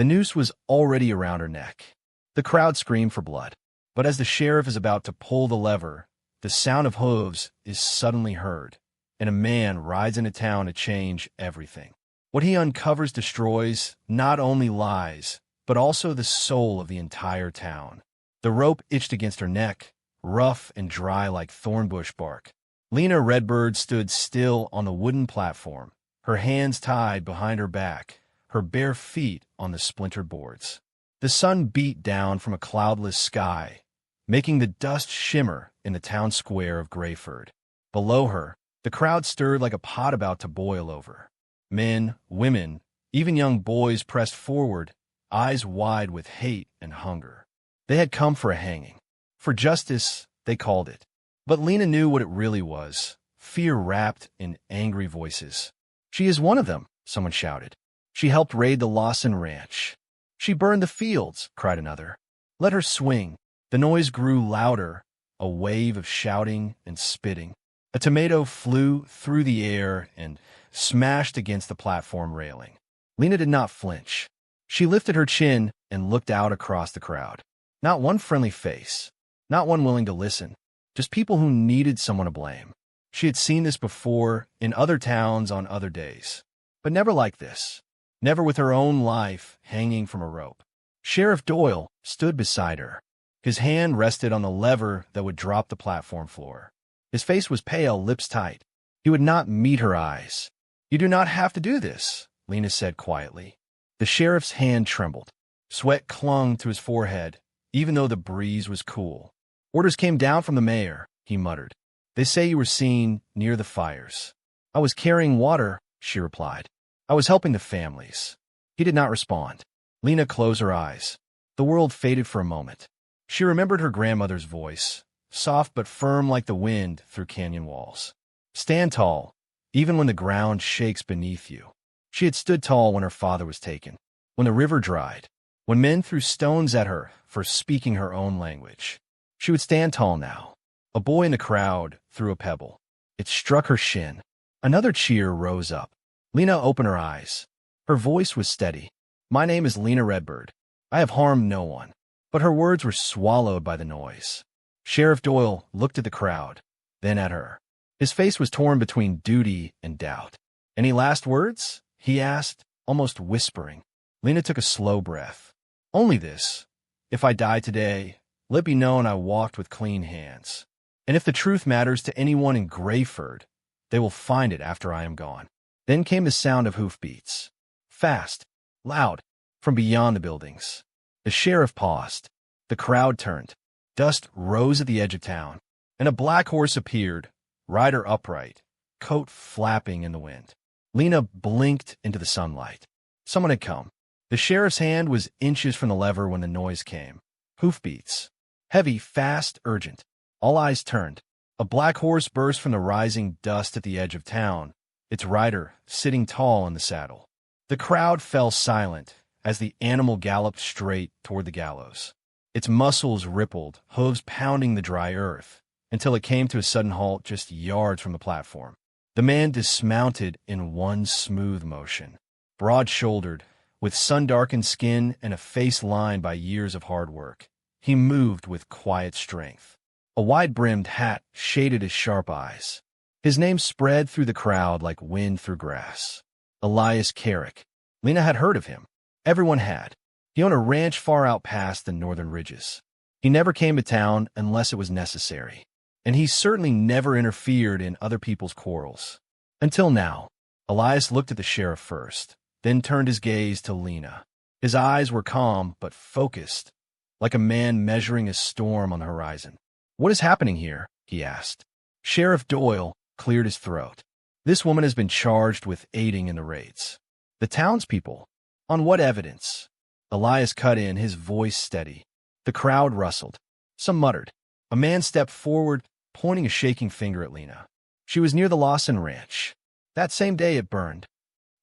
The noose was already around her neck. The crowd screamed for blood. But as the sheriff is about to pull the lever, the sound of hooves is suddenly heard, and a man rides into town to change everything. What he uncovers destroys not only lies, but also the soul of the entire town. The rope itched against her neck, rough and dry like thornbush bark. Lina Redbird stood still on the wooden platform, her hands tied behind her back, her bare feet on the splintered boards. The sun beat down from a cloudless sky, making the dust shimmer in the town square of Grayford. Below her, the crowd stirred like a pot about to boil over. Men, women, even young boys pressed forward, eyes wide with hate and hunger. They had come for a hanging. For justice, they called it. But Lina knew what it really was, fear wrapped in angry voices. "She is one of them," someone shouted. "She helped raid the Lawson Ranch." "She burned the fields," cried another. "Let her swing." The noise grew louder, a wave of shouting and spitting. A tomato flew through the air and smashed against the platform railing. Lina did not flinch. She lifted her chin and looked out across the crowd. Not one friendly face, not one willing to listen, just people who needed someone to blame. She had seen this before in other towns on other days, but never like this, never with her own life hanging from a rope. Sheriff Doyle stood beside her. His hand rested on the lever that would drop the platform floor. His face was pale, lips tight. He would not meet her eyes. "You do not have to do this," Lina said quietly. The sheriff's hand trembled. Sweat clung to his forehead, even though the breeze was cool. "Orders came down from the mayor," he muttered. "They say you were seen near the fires." "I was carrying water," she replied. "I was helping the families." He did not respond. Lina closed her eyes. The world faded for a moment. She remembered her grandmother's voice, soft but firm like the wind through canyon walls. "Stand tall, even when the ground shakes beneath you." She had stood tall when her father was taken, when the river dried, when men threw stones at her for speaking her own language. She would stand tall now. A boy in the crowd threw a pebble. It struck her shin. Another cheer rose up. Lina opened her eyes. Her voice was steady. "My name is Lina Redbird. I have harmed no one." But her words were swallowed by the noise. Sheriff Doyle looked at the crowd, then at her. His face was torn between duty and doubt. "Any last words?" he asked, almost whispering. Lina took a slow breath. "Only this. If I die today, let it be known I walked with clean hands. And if the truth matters to anyone in Grayford, they will find it after I am gone." Then came the sound of hoofbeats. Fast, loud, from beyond the buildings. The sheriff paused. The crowd turned. Dust rose at the edge of town, and a black horse appeared, rider upright, coat flapping in the wind. Lina blinked into the sunlight. Someone had come. The sheriff's hand was inches from the lever when the noise came. Hoofbeats. Heavy, fast, urgent. All eyes turned. A black horse burst from the rising dust at the edge of town, its rider sitting tall in the saddle. The crowd fell silent as the animal galloped straight toward the gallows. Its muscles rippled, hooves pounding the dry earth, until it came to a sudden halt just yards from the platform. The man dismounted in one smooth motion. Broad-shouldered, with sun-darkened skin and a face lined by years of hard work, he moved with quiet strength. A wide-brimmed hat shaded his sharp eyes. His name spread through the crowd like wind through grass. Elias Carrick. Lina had heard of him. Everyone had. He owned a ranch far out past the northern ridges. He never came to town unless it was necessary, and he certainly never interfered in other people's quarrels. Until now. Elias looked at the sheriff first, then turned his gaze to Lina. His eyes were calm but focused, like a man measuring a storm on the horizon. "What is happening here?" he asked. Sheriff Doyle cleared his throat. "This woman has been charged with aiding in the raids." "The townspeople? On what evidence?" Elias cut in, his voice steady. The crowd rustled. Some muttered. A man stepped forward, pointing a shaking finger at Lina. "She was near the Lawson Ranch. That same day it burned."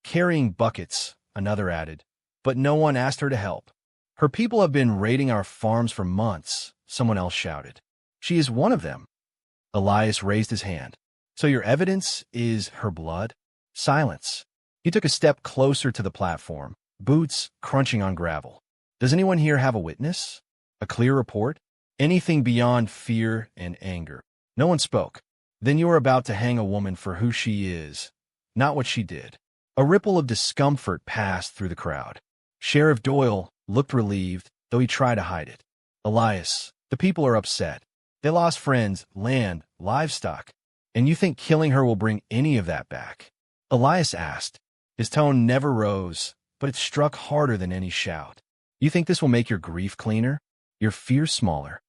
"Carrying buckets," another added. "But no one asked her to help." "Her people have been raiding our farms for months," someone else shouted. "She is one of them." Elias raised his hand. "So your evidence is her blood?" Silence. He took a step closer to the platform, boots crunching on gravel. Does anyone here have a witness? A clear report? Anything beyond fear and anger? No one spoke. Then you are about to hang a woman for who she is, not what she did. A ripple of discomfort passed through the crowd. Sheriff Doyle looked relieved, though he tried to hide it. Elias, the people are upset. They lost friends, land, livestock. And you think killing her will bring any of that back? Elias asked. His tone never rose, but it struck harder than any shout. You think this will make your grief cleaner? Your fear smaller?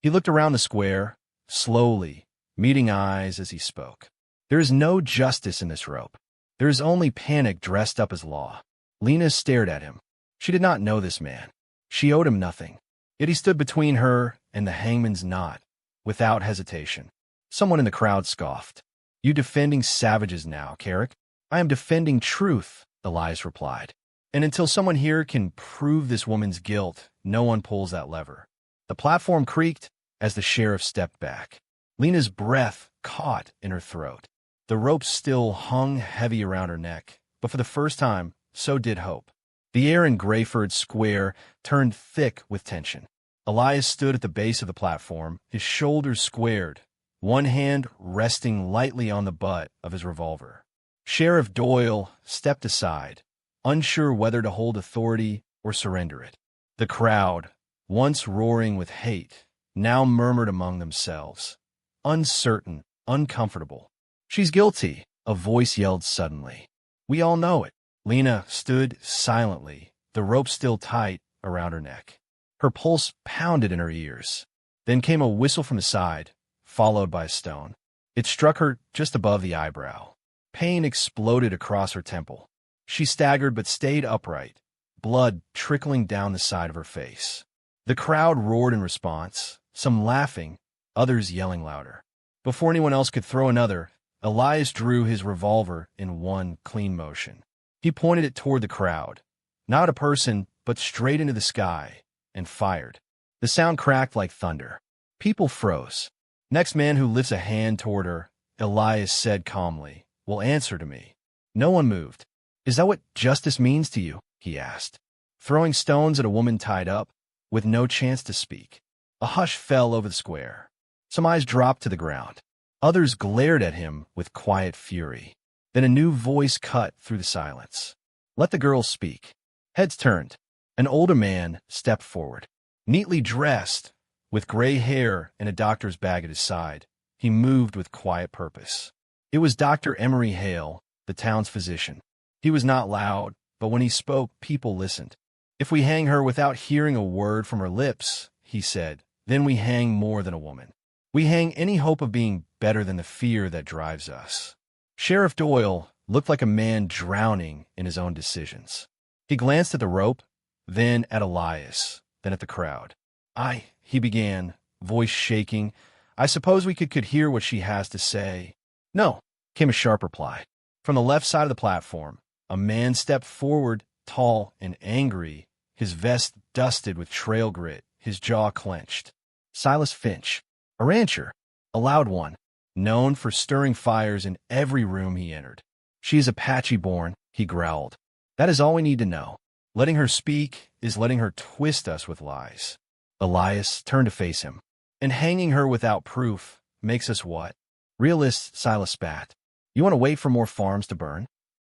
He looked around the square, slowly, meeting eyes as he spoke. There is no justice in this rope. There is only panic dressed up as law. Lina stared at him. She did not know this man. She owed him nothing. Yet he stood between her and the hangman's knot, without hesitation. Someone in the crowd scoffed. You defending savages now, Carrick? I am defending truth, Elias replied. And until someone here can prove this woman's guilt, no one pulls that lever. The platform creaked as the sheriff stepped back. Lina's breath caught in her throat. The rope still hung heavy around her neck, but for the first time, so did hope. The air in Grayford Square turned thick with tension. Elias stood at the base of the platform, his shoulders squared, one hand resting lightly on the butt of his revolver. Sheriff Doyle stepped aside, unsure whether to hold authority or surrender it. The crowd, once roaring with hate, now murmured among themselves, uncertain, uncomfortable. She's guilty, a voice yelled suddenly. We all know it. Lina stood silently, the rope still tight around her neck. Her pulse pounded in her ears. Then came a whistle from the side, followed by a stone. It struck her just above the eyebrow. Pain exploded across her temple. She staggered but stayed upright, blood trickling down the side of her face. The crowd roared in response, some laughing, others yelling louder. Before anyone else could throw another, Elias drew his revolver in one clean motion. He pointed it toward the crowd, not a person, but straight into the sky, and fired. The sound cracked like thunder. People froze. Next man who lifts a hand toward her, Elias said calmly, will answer to me. No one moved. Is that what justice means to you? He asked. Throwing stones at a woman tied up, with no chance to speak. A hush fell over the square. Some eyes dropped to the ground. Others glared at him with quiet fury. Then a new voice cut through the silence. Let the girl speak. Heads turned. An older man stepped forward. Neatly dressed, with gray hair and a doctor's bag at his side, he moved with quiet purpose. It was Dr. Emery Hale, the town's physician. He was not loud, but when he spoke, people listened. If we hang her without hearing a word from her lips, he said, then we hang more than a woman. We hang any hope of being better than the fear that drives us. Sheriff Doyle looked like a man drowning in his own decisions. He glanced at the rope, then at Elias, then at the crowd. He began, voice shaking. I suppose we could hear what she has to say. No, came a sharp reply. From the left side of the platform, a man stepped forward, tall and angry, his vest dusted with trail grit, his jaw clenched. Silas Finch, a rancher, a loud one, known for stirring fires in every room he entered. She is Apache-born, he growled. That is all we need to know. Letting her speak is letting her twist us with lies. Elias turned to face him. And hanging her without proof makes us what? Realists, Silas spat. You want to wait for more farms to burn?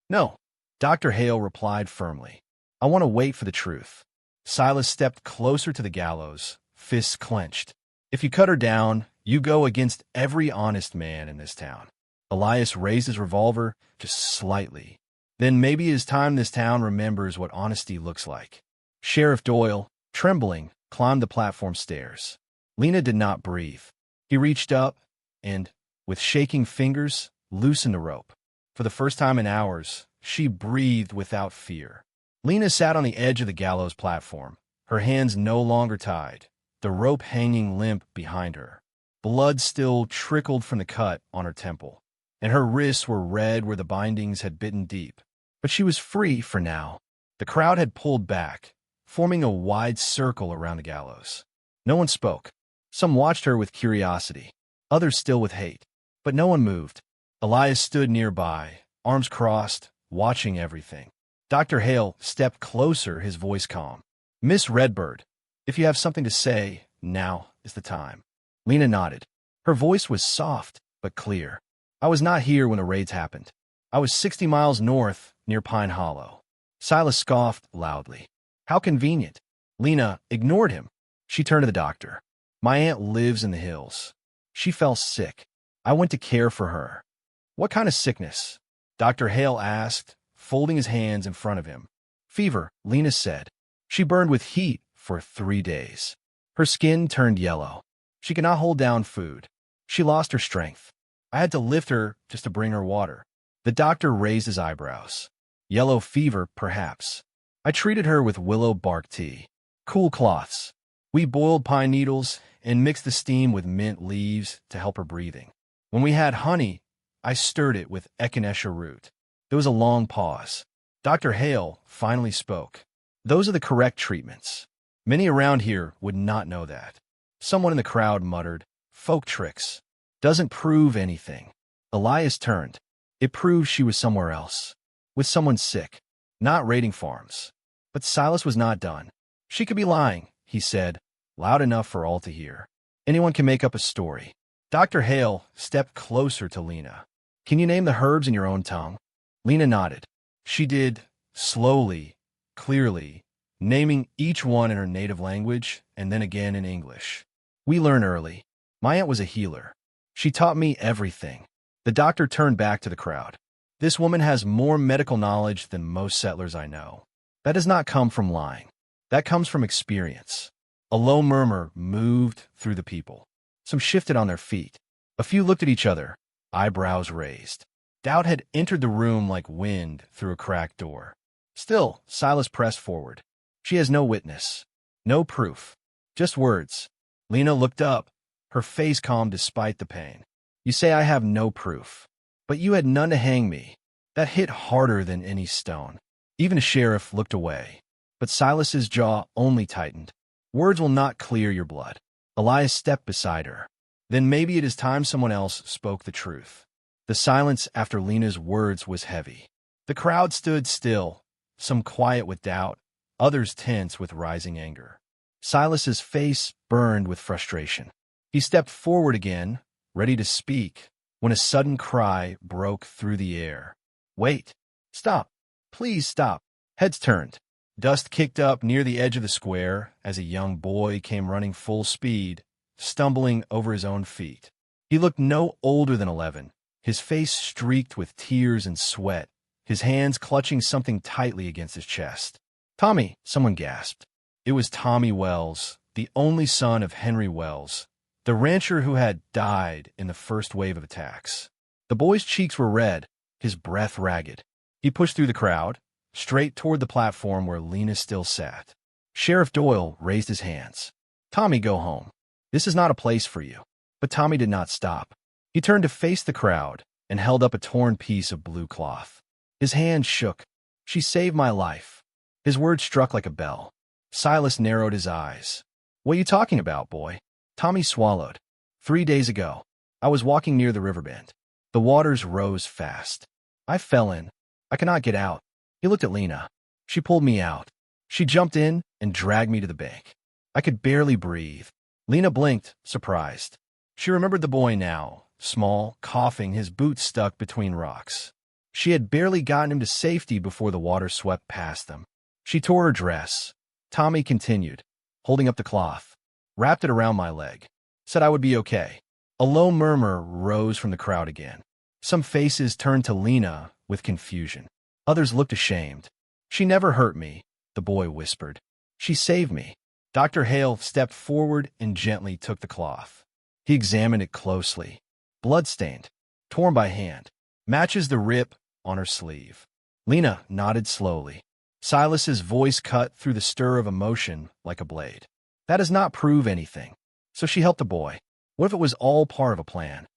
No, Dr. Hale replied firmly. I want to wait for the truth. Silas stepped closer to the gallows, fists clenched. If you cut her down, you go against every honest man in this town. Elias raised his revolver just slightly. Then maybe it is time this town remembers what honesty looks like. Sheriff Doyle, trembling, climbed the platform stairs. Lina did not breathe. He reached up and, with shaking fingers, loosened the rope. For the first time in hours, she breathed without fear. Lina sat on the edge of the gallows platform, her hands no longer tied, the rope hanging limp behind her. Blood still trickled from the cut on her temple, and her wrists were red where the bindings had bitten deep. But she was free for now. The crowd had pulled back, forming a wide circle around the gallows. No one spoke. Some watched her with curiosity, others still with hate. But no one moved. Elias stood nearby, arms crossed, watching everything. Dr. Hale stepped closer, his voice calm. Miss Redbird, if you have something to say, now is the time. Lina nodded. Her voice was soft but clear. I was not here when the raids happened. I was 60 miles north, near Pine Hollow. Silas scoffed loudly. How convenient. Lina ignored him. She turned to the doctor. My aunt lives in the hills. She fell sick. I went to care for her. What kind of sickness? Dr. Hale asked, folding his hands in front of him. Fever, Lina said. She burned with heat for 3 days. Her skin turned yellow. She could not hold down food. She lost her strength. I had to lift her just to bring her water. The doctor raised his eyebrows. Yellow fever, perhaps. I treated her with willow bark tea. Cool cloths. We boiled pine needles and mixed the steam with mint leaves to help her breathing. When we had honey, I stirred it with echinacea root. There was a long pause. Dr. Hale finally spoke. Those are the correct treatments. Many around here would not know that. Someone in the crowd muttered, folk tricks. Doesn't prove anything. Elias turned. It proved she was somewhere else. With someone sick. Not raiding farms. But Silas was not done. She could be lying, he said, loud enough for all to hear. Anyone can make up a story. Dr. Hale stepped closer to Lina. Can you name the herbs in your own tongue? Lina nodded. She did, slowly, clearly, naming each one in her native language and then again in English. We learn early. My aunt was a healer. She taught me everything. The doctor turned back to the crowd. This woman has more medical knowledge than most settlers I know. That does not come from lying. That comes from experience. A low murmur moved through the people. Some shifted on their feet. A few looked at each other, eyebrows raised. Doubt had entered the room like wind through a cracked door. Still, Silas pressed forward. She has no witness. No proof. Just words. Lina looked up, her face calm despite the pain. You say I have no proof. But you had none to hang me. That hit harder than any stone. Even a sheriff looked away. But Silas's jaw only tightened. Words will not clear your blood. Elias stepped beside her. Then maybe it is time someone else spoke the truth. The silence after Lina's words was heavy. The crowd stood still, some quiet with doubt, others tense with rising anger. Silas's face burned with frustration. He stepped forward again, ready to speak, when a sudden cry broke through the air. Wait! Stop! Please stop! Heads turned. Dust kicked up near the edge of the square as a young boy came running full speed, stumbling over his own feet. He looked no older than 11, his face streaked with tears and sweat, his hands clutching something tightly against his chest. Tommy, someone gasped. It was Tommy Wells, the only son of Henry Wells, the rancher who had died in the first wave of attacks. The boy's cheeks were red, his breath ragged. He pushed through the crowd, straight toward the platform where Lina still sat. Sheriff Doyle raised his hands. Tommy, go home. This is not a place for you. But Tommy did not stop. He turned to face the crowd and held up a torn piece of blue cloth. His hand shook. She saved my life. His words struck like a bell. Silas narrowed his eyes. What are you talking about, boy? Tommy swallowed. 3 days ago, I was walking near the river bend. The waters rose fast. I fell in. I could not get out. He looked at Lina. She pulled me out. She jumped in and dragged me to the bank. I could barely breathe. Lina blinked, surprised. She remembered the boy now, small, coughing, his boots stuck between rocks. She had barely gotten him to safety before the water swept past them. She tore her dress. Tommy continued, holding up the cloth, wrapped it around my leg, said I would be okay. A low murmur rose from the crowd again. Some faces turned to Lina with confusion. Others looked ashamed. She never hurt me, the boy whispered. She saved me. Dr. Hale stepped forward and gently took the cloth. He examined it closely. Blood-stained, torn by hand, matches the rip on her sleeve. Lina nodded slowly. Silas's voice cut through the stir of emotion like a blade. That does not prove anything. So she helped the boy. What if it was all part of a plan?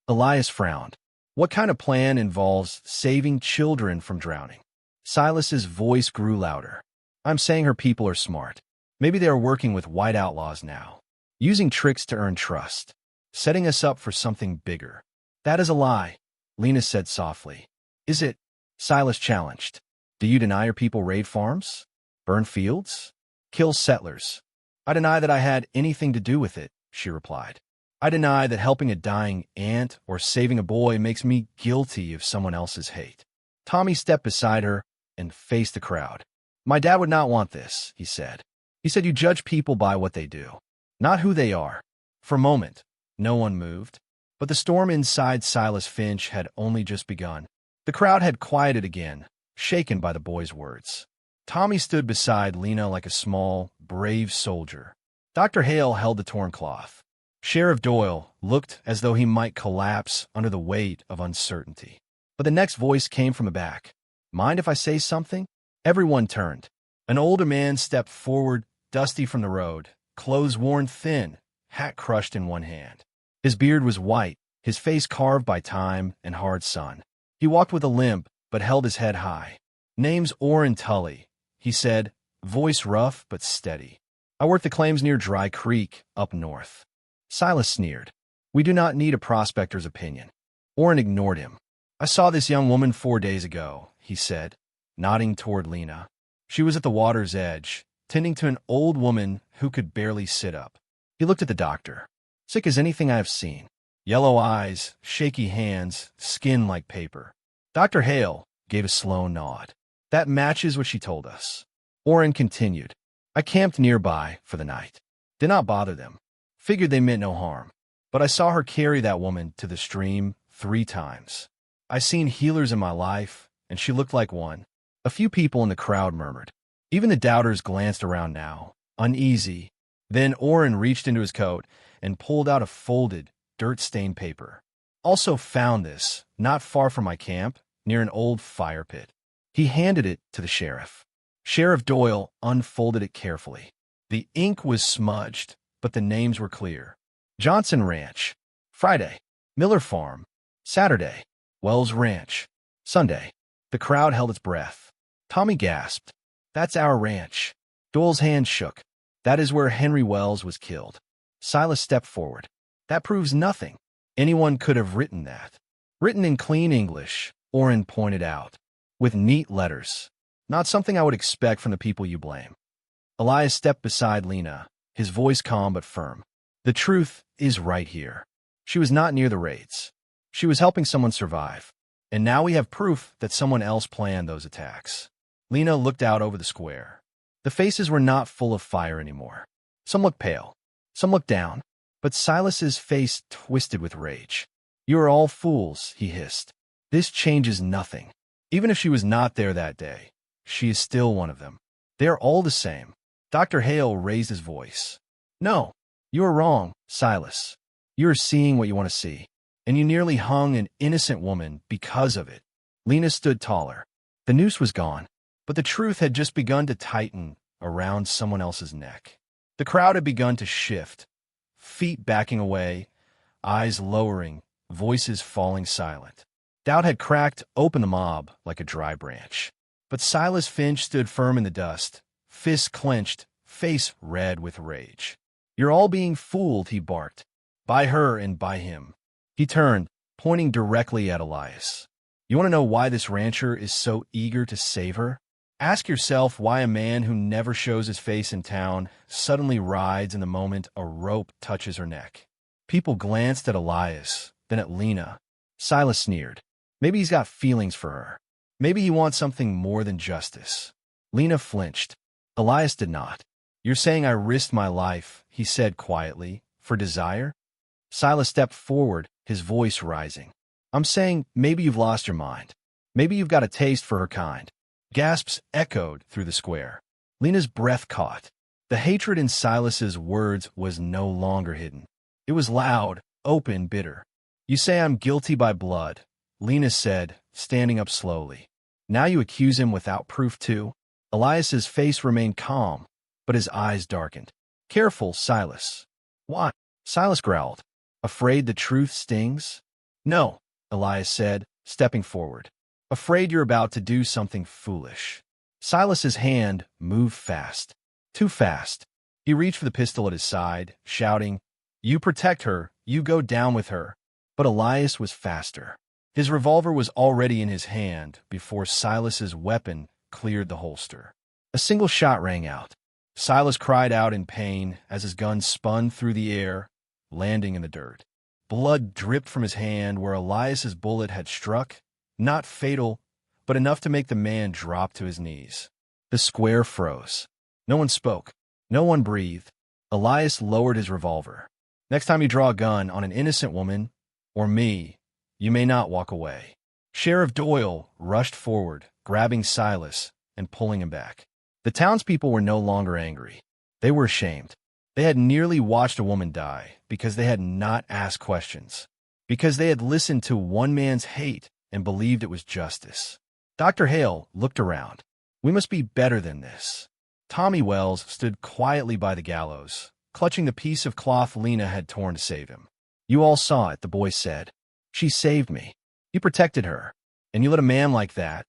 Elias frowned. What kind of plan involves saving children from drowning? Silas's voice grew louder. I'm saying her people are smart. Maybe they are working with white outlaws now, using tricks to earn trust, setting us up for something bigger. That is a lie, Lina said softly. Is it? Silas challenged. Do you deny your people raid farms? Burn fields? Kill settlers? I deny that I had anything to do with it, she replied. I deny that helping a dying ant or saving a boy makes me guilty of someone else's hate. Tommy stepped beside her and faced the crowd. My dad would not want this, he said. He said you judge people by what they do, not who they are. For a moment, no one moved, but the storm inside Silas Finch had only just begun. The crowd had quieted again, shaken by the boy's words. Tommy stood beside Lina like a small, brave soldier. Dr. Hale held the torn cloth. Sheriff Doyle looked as though he might collapse under the weight of uncertainty. But the next voice came from the back. Mind if I say something? Everyone turned. An older man stepped forward, dusty from the road, clothes worn thin, hat crushed in one hand. His beard was white, his face carved by time and hard sun. He walked with a limp, but held his head high. Name's Orrin Tully, he said, voice rough but steady. I work the claims near Dry Creek, up north. Silas sneered. We do not need a prospector's opinion. Orrin ignored him. I saw this young woman 4 days ago, he said, nodding toward Lina. She was at the water's edge, tending to an old woman who could barely sit up. He looked at the doctor. Sick as anything I have seen. Yellow eyes, shaky hands, skin like paper. Dr. Hale gave a slow nod. That matches what she told us. Orrin continued. I camped nearby for the night. Did not bother them. Figured they meant no harm. But I saw her carry that woman to the stream 3 times. I seen healers in my life, and she looked like one. A few people in the crowd murmured. Even the doubters glanced around now, uneasy. Then Orrin reached into his coat and pulled out a folded, dirt-stained paper. Also found this, not far from my camp, near an old fire pit. He handed it to the sheriff. Sheriff Doyle unfolded it carefully. The ink was smudged, but the names were clear. Johnson Ranch. Friday. Miller Farm. Saturday. Wells Ranch. Sunday. The crowd held its breath. Tommy gasped. That's our ranch. Doyle's hand shook. That is where Henry Wells was killed. Silas stepped forward. That proves nothing. Anyone could have written that. Written in clean English, Orrin pointed out. With neat letters. Not something I would expect from the people you blame. Elias stepped beside Lina, his voice calm but firm. The truth is right here. She was not near the raids. She was helping someone survive. And now we have proof that someone else planned those attacks. Lina looked out over the square. The faces were not full of fire anymore. Some looked pale. Some looked down. But Silas's face twisted with rage. You are all fools, he hissed. This changes nothing. Even if she was not there that day, she is still one of them. They are all the same. Dr. Hale raised his voice. No, you are wrong, Silas. You are seeing what you want to see. And you nearly hung an innocent woman because of it. Lina stood taller. The noose was gone, but the truth had just begun to tighten around someone else's neck. The crowd had begun to shift, feet backing away, eyes lowering, voices falling silent. Doubt had cracked open the mob like a dry branch. But Silas Finch stood firm in the dust, fists clenched, face red with rage. You're all being fooled, he barked. By her and by him. He turned, pointing directly at Elias. You want to know why this rancher is so eager to save her? Ask yourself why a man who never shows his face in town suddenly rides in the moment a rope touches her neck. People glanced at Elias, then at Lina. Silas sneered. Maybe he's got feelings for her. Maybe he wants something more than justice. Lina flinched. Elias did not. You're saying I risked my life, he said quietly, for desire? Silas stepped forward, his voice rising. I'm saying maybe you've lost your mind. Maybe you've got a taste for her kind. Gasps echoed through the square. Lina's breath caught. The hatred in Silas's words was no longer hidden. It was loud, open, bitter. You say I'm guilty by blood, Lina said, standing up slowly. Now you accuse him without proof too? Elias's face remained calm, but his eyes darkened. Careful, Silas. Why? Silas growled. Afraid the truth stings? No, Elias said, stepping forward. Afraid you're about to do something foolish. Silas's hand moved fast. Too fast. He reached for the pistol at his side, shouting, You protect her, you go down with her. But Elias was faster. His revolver was already in his hand before Silas's weapon cleared the holster. A single shot rang out. Silas cried out in pain as his gun spun through the air, landing in the dirt. Blood dripped from his hand where Elias's bullet had struck, not fatal, but enough to make the man drop to his knees. The square froze. No one spoke. No one breathed. Elias lowered his revolver. Next time you draw a gun on an innocent woman, or me, you may not walk away. Sheriff Doyle rushed forward, grabbing Silas and pulling him back. The townspeople were no longer angry. They were ashamed. They had nearly watched a woman die because they had not asked questions, because they had listened to one man's hate and believed it was justice. Dr. Hale looked around. We must be better than this. Tommy Wells stood quietly by the gallows, clutching the piece of cloth Lina had torn to save him. You all saw it, the boy said. She saved me. You protected her, and you let a man like that,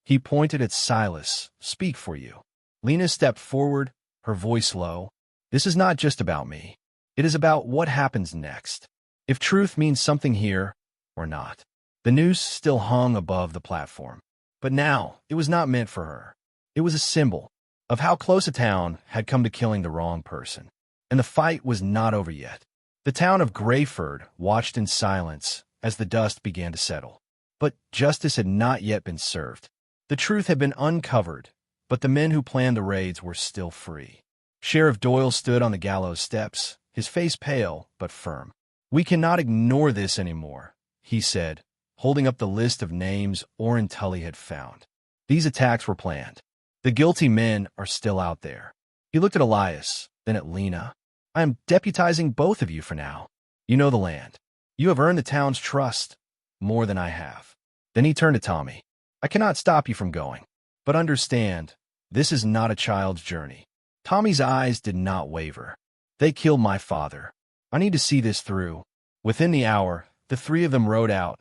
he pointed at Silas, speak for you. Lina stepped forward, her voice low. This is not just about me. It is about what happens next. If truth means something here or not. The noose still hung above the platform. But now, it was not meant for her. It was a symbol of how close a town had come to killing the wrong person. And the fight was not over yet. The town of Grayford watched in silence as the dust began to settle. But justice had not yet been served. The truth had been uncovered, but the men who planned the raids were still free. Sheriff Doyle stood on the gallows steps, his face pale but firm. We cannot ignore this anymore, he said, holding up the list of names Orrin Tully had found. These attacks were planned. The guilty men are still out there. He looked at Elias, then at Lina. I am deputizing both of you for now. You know the land. You have earned the town's trust more than I have. Then he turned to Tommy. I cannot stop you from going, but understand, this is not a child's journey. Tommy's eyes did not waver. They killed my father. I need to see this through. Within the hour, the three of them rode out,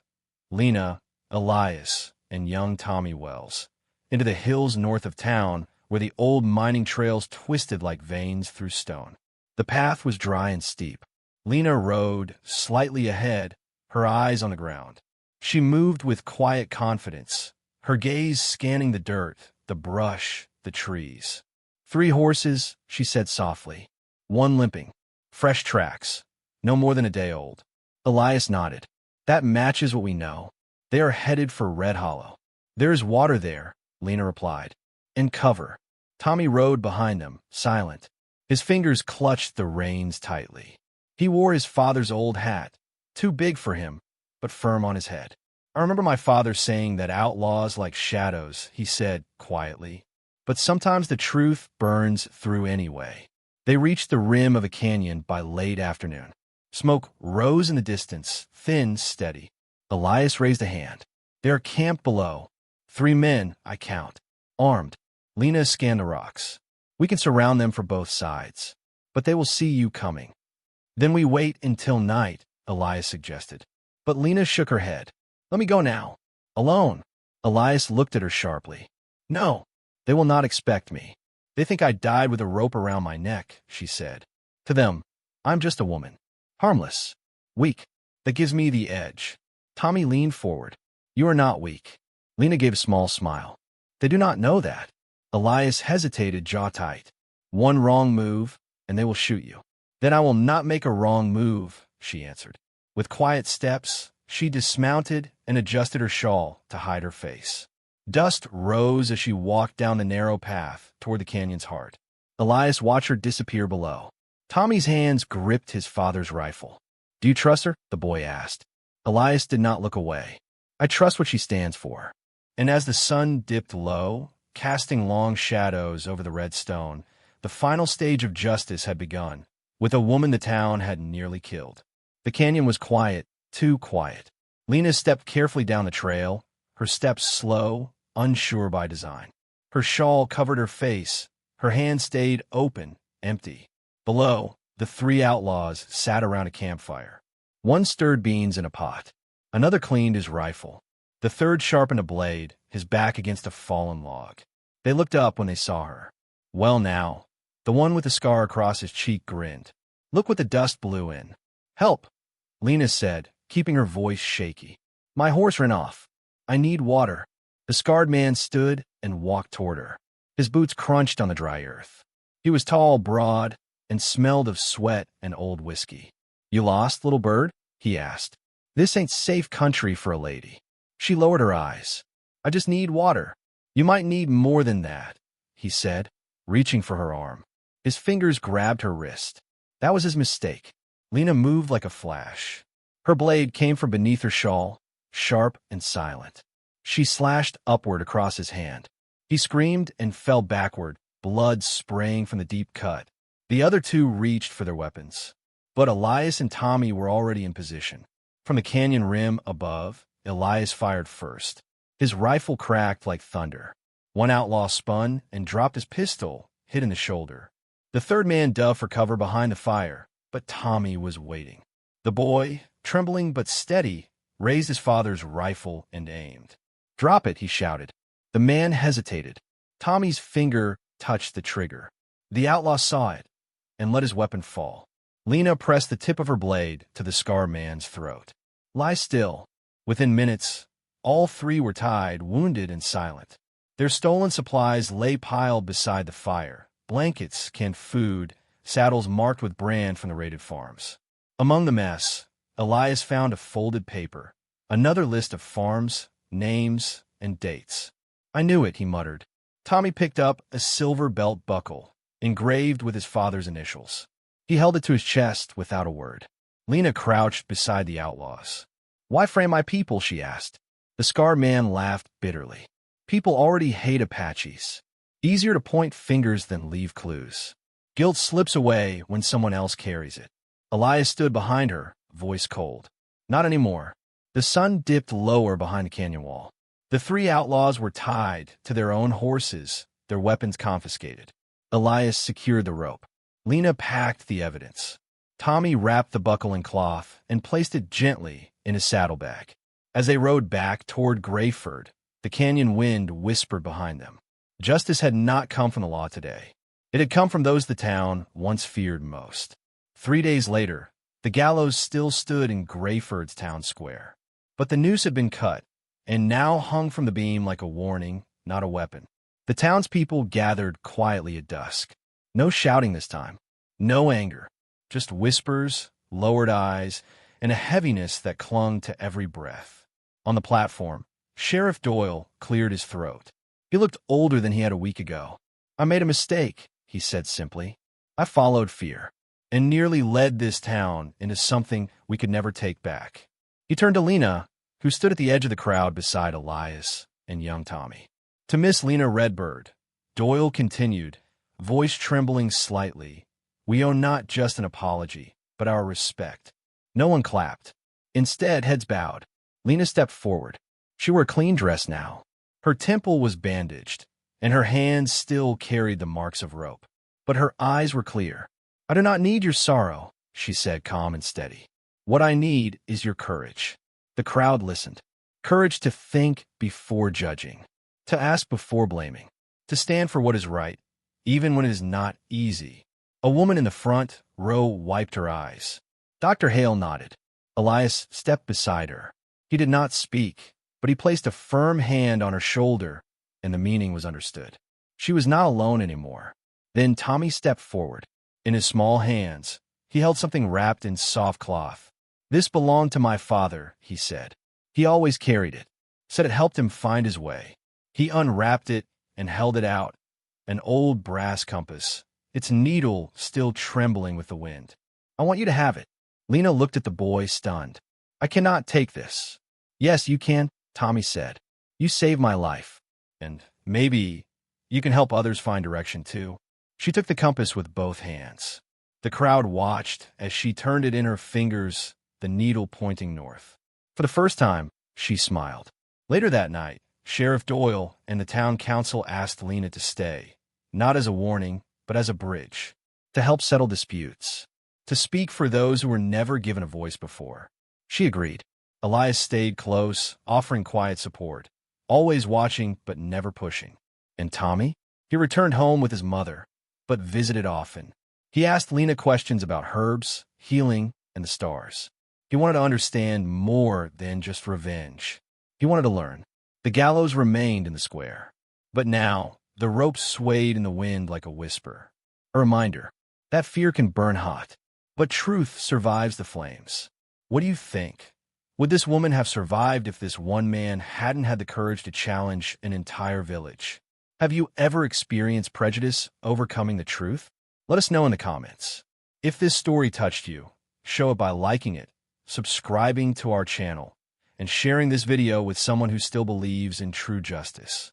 Lina, Elias, and young Tommy Wells, into the hills north of town where the old mining trails twisted like veins through stone. The path was dry and steep. Lina rode slightly ahead, her eyes on the ground. She moved with quiet confidence, her gaze scanning the dirt, the brush, the trees. 3 horses, she said softly. 1 limping. Fresh tracks. No more than a day old. Elias nodded. That matches what we know. They are headed for Red Hollow. There is water there, Lina replied. And cover. Tommy rode behind them, silent. His fingers clutched the reins tightly. He wore his father's old hat, too big for him, but firm on his head. I remember my father saying that outlaws like shadows, he said quietly. But sometimes the truth burns through anyway. They reached the rim of a canyon by late afternoon. Smoke rose in the distance, thin, steady. Elias raised a hand. They are camped below. 3 men, I count. Armed. Lina scanned the rocks. We can surround them for both sides. But they will see you coming. Then we wait until night, Elias suggested. But Lina shook her head. Let me go now. Alone. Elias looked at her sharply. No, they will not expect me. They think I died with a rope around my neck, she said. To them, I'm just a woman. Harmless. Weak. That gives me the edge. Tommy leaned forward. You are not weak. Lina gave a small smile. They do not know that. Elias hesitated, jaw tight. 1 wrong move, and they will shoot you. Then I will not make a wrong move, she answered. With quiet steps, she dismounted and adjusted her shawl to hide her face. Dust rose as she walked down the narrow path toward the canyon's heart. Elias watched her disappear below. Tommy's hands gripped his father's rifle. Do you trust her? The boy asked. Elias did not look away. I trust what she stands for. And as the sun dipped low, casting long shadows over the red stone, the final stage of justice had begun, with a woman the town had nearly killed. The canyon was quiet, too quiet. Lina stepped carefully down the trail, her steps slow, unsure by design. Her shawl covered her face, her hand stayed open, empty. Below, the 3 outlaws sat around a campfire. One stirred beans in a pot. Another cleaned his rifle. The third sharpened a blade, his back against a fallen log. They looked up when they saw her. Well now, the one with the scar across his cheek grinned. Look what the dust blew in. Help, Lina said, keeping her voice shaky. My horse ran off. I need water. The scarred man stood and walked toward her. His boots crunched on the dry earth. He was tall, broad, and smelled of sweat and old whiskey. "You lost, little bird?" he asked. "This ain't safe country for a lady." She lowered her eyes. "I just need water." "You might need more than that," he said, reaching for her arm. His fingers grabbed her wrist. That was his mistake. Lina moved like a flash. Her blade came from beneath her shawl, sharp and silent. She slashed upward across his hand. He screamed and fell backward, blood spraying from the deep cut. The other two reached for their weapons. But Elias and Tommy were already in position. From the canyon rim above, Elias fired first. His rifle cracked like thunder. One outlaw spun and dropped his pistol, hit in the shoulder. The third man dove for cover behind the fire, but Tommy was waiting. The boy, trembling but steady, raised his father's rifle and aimed. "Drop it," he shouted. The man hesitated. Tommy's finger touched the trigger. The outlaw saw it and let his weapon fall. Lina pressed the tip of her blade to the scar man's throat. "Lie still." Within minutes, all three were tied, wounded and silent. Their stolen supplies lay piled beside the fire: blankets, canned food, saddles marked with brand from the raided farms. Among the mess, Elias found a folded paper, another list of farms, names, and dates. "I knew it," he muttered. Tommy picked up a silver belt buckle, engraved with his father's initials. He held it to his chest without a word. Lina crouched beside the outlaws. "Why frame my people?" she asked. The scar man laughed bitterly. "People already hate Apaches. Easier to point fingers than leave clues. Guilt slips away when someone else carries it." Elias stood behind her, voice cold. "Not anymore." The sun dipped lower behind the canyon wall. The three outlaws were tied to their own horses, their weapons confiscated. Elias secured the rope. Lina packed the evidence. Tommy wrapped the buckle in cloth and placed it gently in his saddlebag. As they rode back toward Grayford, the canyon wind whispered behind them. Justice had not come from the law today. It had come from those the town once feared most. 3 days later, the gallows still stood in Grayford's town square. But the noose had been cut, and now hung from the beam like a warning, not a weapon. The townspeople gathered quietly at dusk. No shouting this time, no anger, just whispers, lowered eyes, and a heaviness that clung to every breath. On the platform, Sheriff Doyle cleared his throat. He looked older than he had a week ago. "I made a mistake," he said simply. "I followed fear, and nearly led this town into something we could never take back." He turned to Lina, who stood at the edge of the crowd beside Elias and young Tommy. "To Miss Lina Redbird," Doyle continued, voice trembling slightly, "we owe not just an apology, but our respect." No one clapped. Instead, heads bowed. Lina stepped forward. She wore a clean dress now. Her temple was bandaged, and her hands still carried the marks of rope. But her eyes were clear. "I do not need your sorrow," she said, calm and steady. "What I need is your courage." The crowd listened. Courage to think before judging, to ask before blaming, to stand for what is right, even when it is not easy. A woman in the front row wiped her eyes. Dr. Hale nodded. Elias stepped beside her. He did not speak, but he placed a firm hand on her shoulder, and the meaning was understood. She was not alone anymore. Then Tommy stepped forward. In his small hands, he held something wrapped in soft cloth. "This belonged to my father," he said. "He always carried it, said it helped him find his way." He unwrapped it and held it out, an old brass compass, its needle still trembling with the wind. "I want you to have it." Lina looked at the boy, stunned. "I cannot take this." "Yes, you can," Tommy said. "You saved my life, and maybe you can help others find direction too." She took the compass with both hands. The crowd watched as she turned it in her fingers, the needle pointing north. For the first time, she smiled. Later that night, Sheriff Doyle and the town council asked Lina to stay, not as a warning, but as a bridge, to help settle disputes, to speak for those who were never given a voice before. She agreed. Elias stayed close, offering quiet support, always watching but never pushing. And Tommy? He returned home with his mother, but visited often. He asked Lina questions about herbs, healing, and the stars. He wanted to understand more than just revenge. He wanted to learn. The gallows remained in the square. But now, the rope swayed in the wind like a whisper. A reminder that fear can burn hot, but truth survives the flames. What do you think? Would this woman have survived if this one man hadn't had the courage to challenge an entire village? Have you ever experienced prejudice overcoming the truth? Let us know in the comments. If this story touched you, show it by liking it, subscribing to our channel, and sharing this video with someone who still believes in true justice.